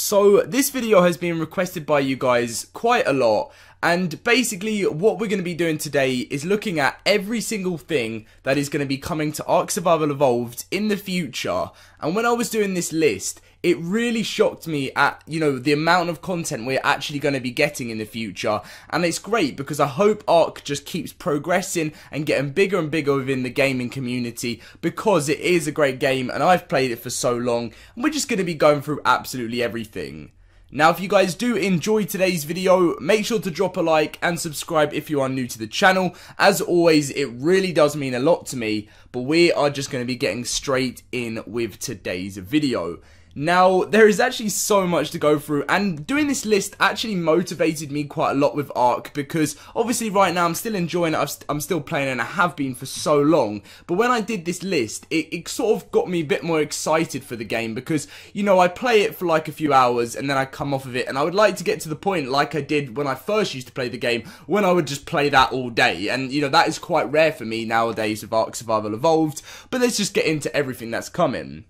So this video has been requested by you guys quite a lot, and basically what we're going to be doing today is looking at every single thing that is going to be coming to Ark Survival Evolved in the future. And when I was doing this list, it really shocked me at, the amount of content we're actually going to be getting in the future. And it's great because I hope Ark just keeps progressing and getting bigger and bigger within the gaming community, because it is a great game and I've played it for so long, and we're just going to be going through absolutely everything. Now, if you guys do enjoy today's video, make sure to drop a like and subscribe if you are new to the channel. As always, it really does mean a lot to me, but we are just going to be getting straight in with today's video. Now, there is actually so much to go through, and doing this list actually motivated me quite a lot with Ark, because obviously right now I'm still enjoying it, I'm still playing it, and I have been for so long. But when I did this list, it sort of got me a bit more excited for the game, because, I play it for like a few hours and then I come off of it, and I would like to get to the point like I did when I first used to play the game, when I would just play that all day. And, that is quite rare for me nowadays with Ark Survival Evolved, but let's just get into everything that's coming.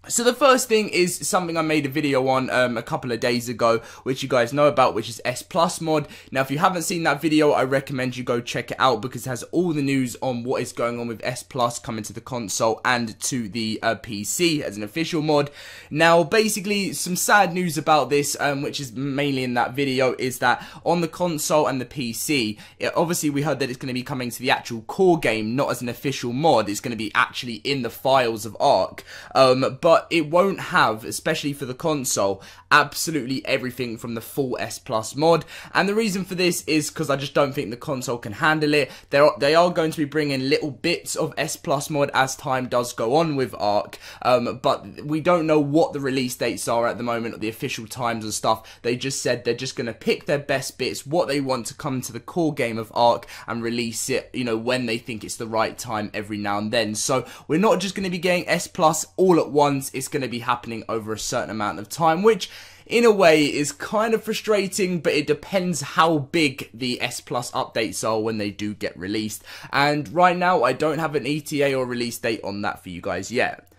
So the first thing is something I made a video on a couple of days ago, which you guys know about, which is S+ mod. Now, if you haven't seen that video, I recommend you go check it out, because it has all the news on what is going on with S+ coming to the console and to the PC as an official mod. Now, basically, some sad news about this, which is mainly in that video, is that on the console and the PC, obviously we heard that it's going to be coming to the actual core game, not as an official mod. It's going to be actually in the files of Ark, but it won't have, especially for the console, absolutely everything from the full S+ mod. And the reason for this is because I just don't think the console can handle it. They are going to be bringing little bits of S+ mod as time does go on with Ark, but we don't know what the release dates are at the moment, or the official times and stuff. They just said they're just going to pick their best bits, what they want to come to the core game of Ark, and release it, when they think it's the right time every now and then. So we're not just going to be getting S+ all at once. It's going to be happening over a certain amount of time, which in a way is kind of frustrating, but it depends how big the S+ updates are when they do get released. And right now I don't have an ETA or release date on that for you guys yet.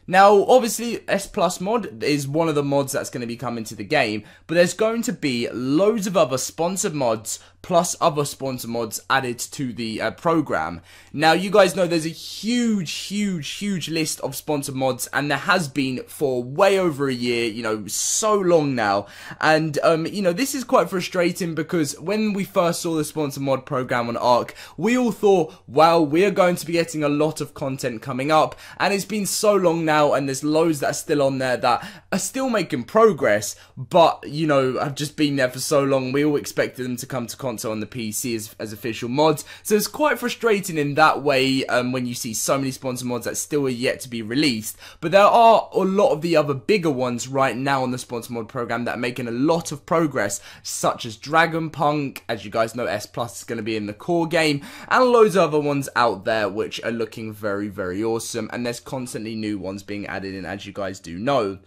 Now, obviously, S+ mod is one of the mods that's going to be coming to the game, but there's going to be loads of other sponsored mods, plus other sponsor mods added to the program. Now, you guys know there's a huge list of sponsored mods, and there has been for way over a year, so long now. And, this is quite frustrating, because when we first saw the sponsor mod program on Ark, we all thought, wow, we are going to be getting a lot of content coming up, and it's been so long now, and there's loads that are still on there that are still making progress, but, have just been there for so long, we all expected them to come to console on the PC as official mods. So it's quite frustrating in that way when you see so many sponsor mods that still are yet to be released. But there are a lot of the other bigger ones right now on the sponsor mod program that are making a lot of progress, such as Dragon Punk. As you guys know, S+ is going to be in the core game, and loads of other ones out there which are looking very awesome, and there's constantly new ones being added in, as you guys do know.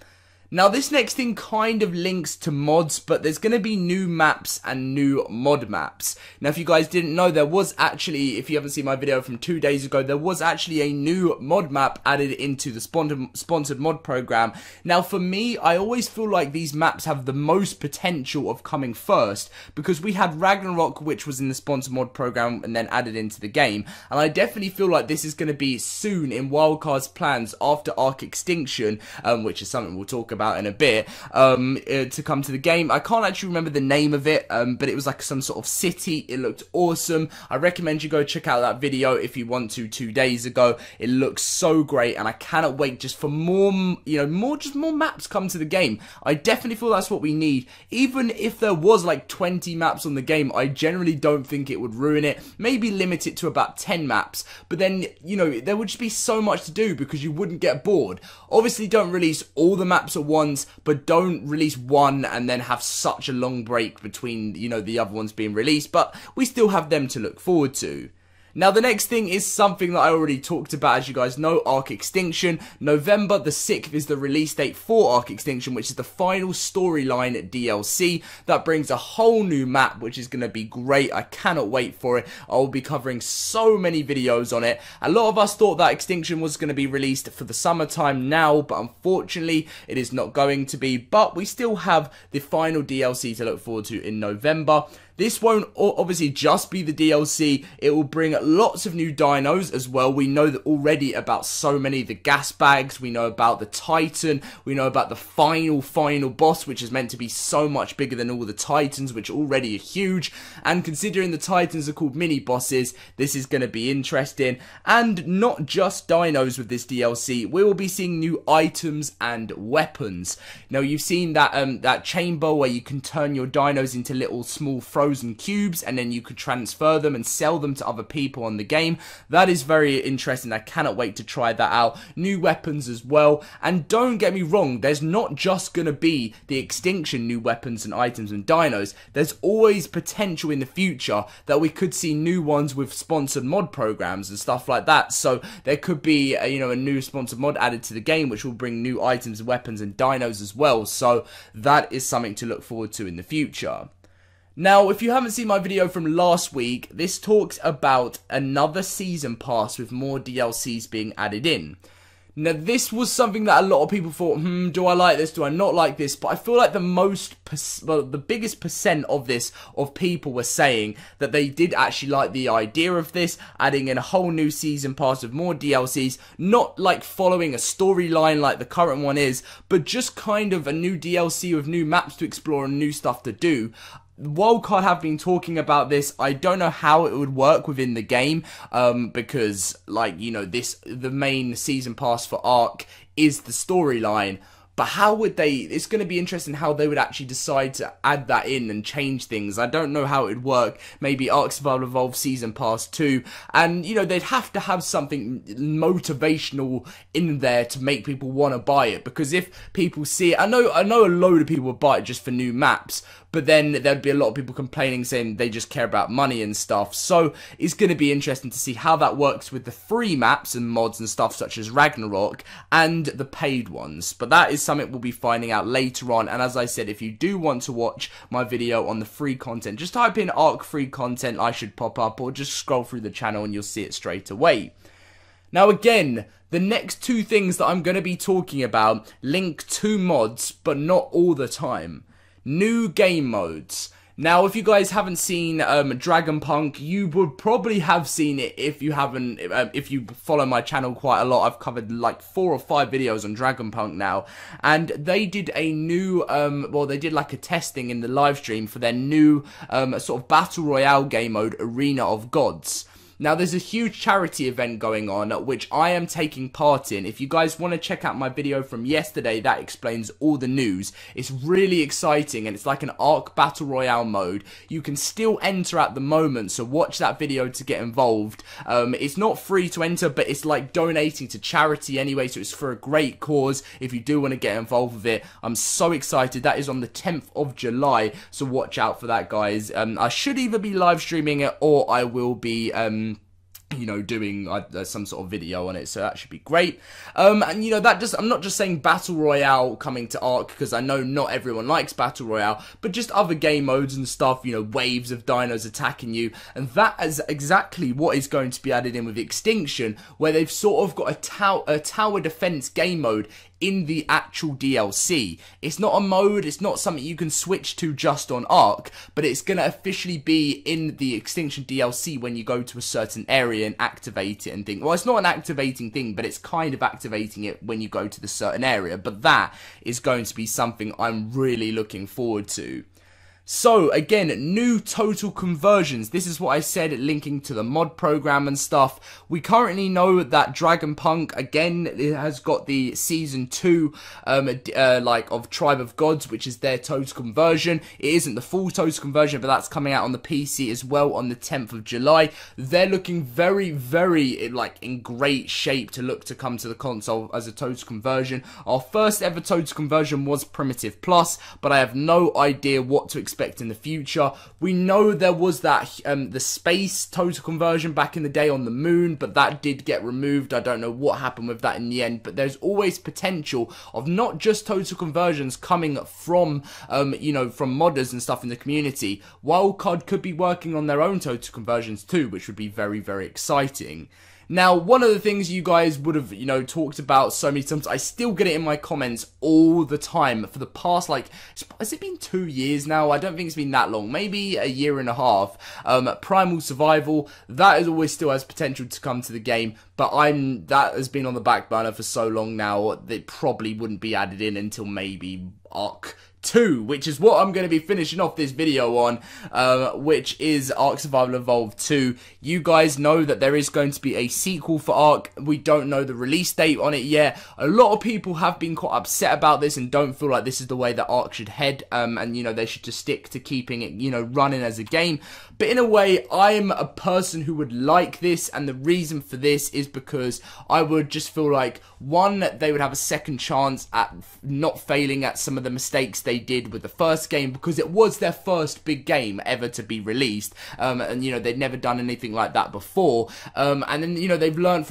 Now, this next thing kind of links to mods, but there's going to be new maps and new mod maps. Now, if you guys didn't know, there was actually, if you haven't seen my video from 2 days ago, there was actually a new mod map added into the sponsored mod program. Now, for me, I always feel like these maps have the most potential of coming first, because we had Ragnarok, which was in the sponsored mod program and then added into the game, and I definitely feel like this is going to be soon in Wildcard's plans after Ark Extinction, which is something we'll talk about in a bit, to come to the game. I can't actually remember the name of it, but it was like some sort of city. It looked awesome. I recommend you go check out that video if you want to 2 days ago. It looks so great, and I cannot wait just for more, more maps come to the game. I definitely feel that's what we need. Even if there was like 20 maps on the game, I generally don't think it would ruin it. Maybe limit it to about 10 maps, but then, there would just be so much to do because you wouldn't get bored. Obviously, don't release all the maps at once, but don't release one and then have such a long break between, the other ones being released, but we still have them to look forward to. Now, the next thing is something that I already talked about, as you guys know, Ark Extinction. November the 6th is the release date for Ark Extinction, which is the final storyline DLC that brings a whole new map, which is going to be great. I cannot wait for it. I will be covering so many videos on it. A lot of us thought that Extinction was going to be released for the summertime now, but unfortunately, it is not going to be. But we still have the final DLC to look forward to in November. This won't obviously just be the DLC, it will bring lots of new dinos as well. We know that already about so many of the gas bags, we know about the Titan, we know about the final boss, which is meant to be so much bigger than all the Titans, which already are huge. And considering the Titans are called mini bosses, this is going to be interesting. And not just dinos with this DLC, we will be seeing new items and weapons. Now, you've seen that that chamber where you can turn your dinos into little small frozen cubes, and then you could transfer them and sell them to other people on the game. That is very interesting. I cannot wait to try that out. New weapons as well. And don't get me wrong, there's not just going to be the Extinction new weapons and items and dinos. There's always potential in the future that we could see new ones with sponsored mod programs and stuff like that. So there could be a new sponsored mod added to the game, which will bring new items, weapons and dinos as well. So that is something to look forward to in the future. Now, if you haven't seen my video from last week, this talks about another season pass with more DLCs being added in. Now, this was something that a lot of people thought, do I like this, do I not like this? But I feel like the biggest percent of this, of people were saying that they did actually like the idea of this, adding in a whole new season pass with more DLCs, not like following a storyline like the current one is, but just kind of a new DLC with new maps to explore and new stuff to do. Wildcard have been talking about this. I don't know how it would work within the game, because, like, the main season pass for Ark is the storyline. But how would they, it's going to be interesting how they would actually decide to add that in and change things. I don't know how it would work. Maybe Ark Survival Evolved Season Pass 2. And, they'd have to have something motivational in there to make people want to buy it. Because if people see it, I know a load of people would buy it just for new maps. But then there'd be a lot of people complaining, saying they just care about money and stuff. So it's going to be interesting to see how that works with the free maps and mods and stuff such as Ragnarok and the paid ones. But that is something we'll be finding out later on. And as I said, if you do want to watch my video on the free content, just type in Ark free content, I should pop up, or just scroll through the channel and you'll see it straight away. Now again, the next two things that I'm going to be talking about link to mods, but not all the time. New game modes. Now, if you guys haven't seen Dragonpunk, you would probably have seen it if you haven't. If you follow my channel quite a lot, I've covered like 4 or 5 videos on Dragonpunk now, and they did a new, well, they did like a testing in the live stream for their new sort of battle royale game mode, Arena of Gods. Now, there's a huge charity event going on, which I am taking part in. If you guys want to check out my video from yesterday, that explains all the news. It's really exciting, and it's like an Ark Battle Royale mode. You can still enter at the moment, so watch that video to get involved. It's not free to enter, but it's like donating to charity anyway, so it's for a great cause if you do want to get involved with it. I'm so excited. That is on the 10th of July, so watch out for that, guys. I should either be live streaming it, or I will be doing some sort of video on it, so that should be great. And I'm not just saying Battle Royale coming to Ark, because I know not everyone likes Battle Royale, but just other game modes and stuff, waves of dinos attacking you, and that is exactly what is going to be added in with Extinction, where they've sort of got a tower defense game mode in the actual DLC. It's not a mode, it's not something you can switch to just on Ark, but it's going to officially be in the Extinction DLC when you go to a certain area and activate it and think, well, it's not an activating thing, but it's kind of activating it when you go to the certain area. But that is going to be something I'm really looking forward to. So, again, new total conversions. This is what I said, linking to the mod program and stuff. We currently know that Dragonpunk, again, it has got the Season 2, of Tribe of Gods, which is their total conversion. It isn't the full total conversion, but that's coming out on the PC as well on the 10th of July. They're looking very, very, in great shape to look to come to the console as a total conversion. Our first ever total conversion was Primitive Plus, but I have no idea what to expect expect in the future. We know there was that the space total conversion back in the day on the moon, but that did get removed. I don't know what happened with that in the end, but there's always potential of not just total conversions coming from you know, from modders and stuff in the community. Wildcard could be working on their own total conversions too, which would be very, very exciting. Now, one of the things you guys would have, you know, talked about so many times, I still get it in my comments all the time for the past, like, has it been 2 years now? I don't think it's been that long, maybe a year and a half. Primal Survival, that is always still has potential to come to the game, but that has been on the back burner for so long now, that it probably wouldn't be added in until maybe Ark 2, which is what I'm going to be finishing off this video on, which is Ark Survival Evolved 2. You guys know that there is going to be a sequel for Ark. We don't know the release date on it yet. A lot of people have been quite upset about this and don't feel like this is the way that Ark should head, and you know, they should just stick to keeping it, you know, running as a game. But in a way, I'm a person who would like this, and the reason for this is because I would just feel like, one, they would have a second chance at not failing at some of the mistakes they did with the first game, because it was their first big game ever to be released, and you know, they'd never done anything like that before, and then, you know, they've learned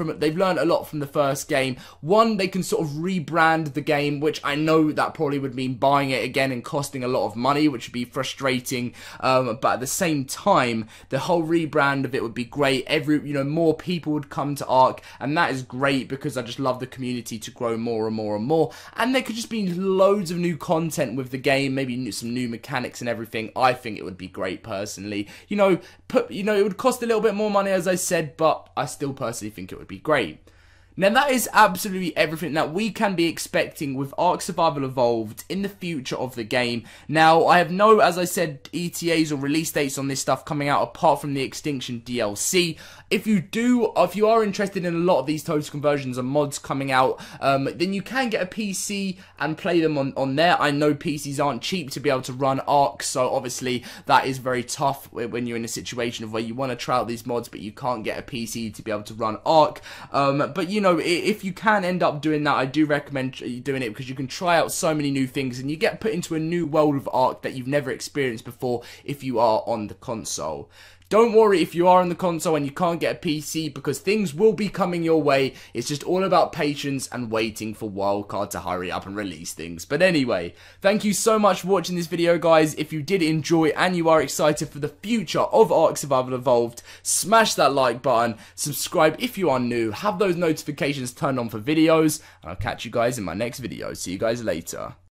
a lot from the first game. One, they can sort of rebrand the game, which I know that probably would mean buying it again and costing a lot of money, which would be frustrating, but at the same time, the whole rebrand of it would be great. You know, more people would come to Ark, and that is great because I just love the community to grow more and more and more, and there could just be loads of new content with the game, maybe some new mechanics and everything. I think it would be great personally. You know, it would cost a little bit more money, as I said, but I still personally think it would be great. Now, that is absolutely everything that we can be expecting with Ark Survival Evolved in the future of the game. Now, I have no, as I said, ETAs or release dates on this stuff coming out apart from the Extinction DLC. If you are interested in a lot of these total conversions and mods coming out, then you can get a PC and play them on there. I know PCs aren't cheap to be able to run Ark, so obviously that is very tough when you're in a situation of where you want to try out these mods, but you can't get a PC to be able to run Ark. But you know, if you can end up doing that, I do recommend doing it, because you can try out so many new things and you get put into a new world of Ark that you've never experienced before if you are on the console. Don't worry if you are on the console and you can't get a PC, because things will be coming your way. It's just all about patience and waiting for Wildcard to hurry up and release things. But anyway, thank you so much for watching this video, guys. If you did enjoy and you are excited for the future of Ark Survival Evolved, smash that like button, subscribe if you are new, have those notifications turned on for videos, and I'll catch you guys in my next video. See you guys later.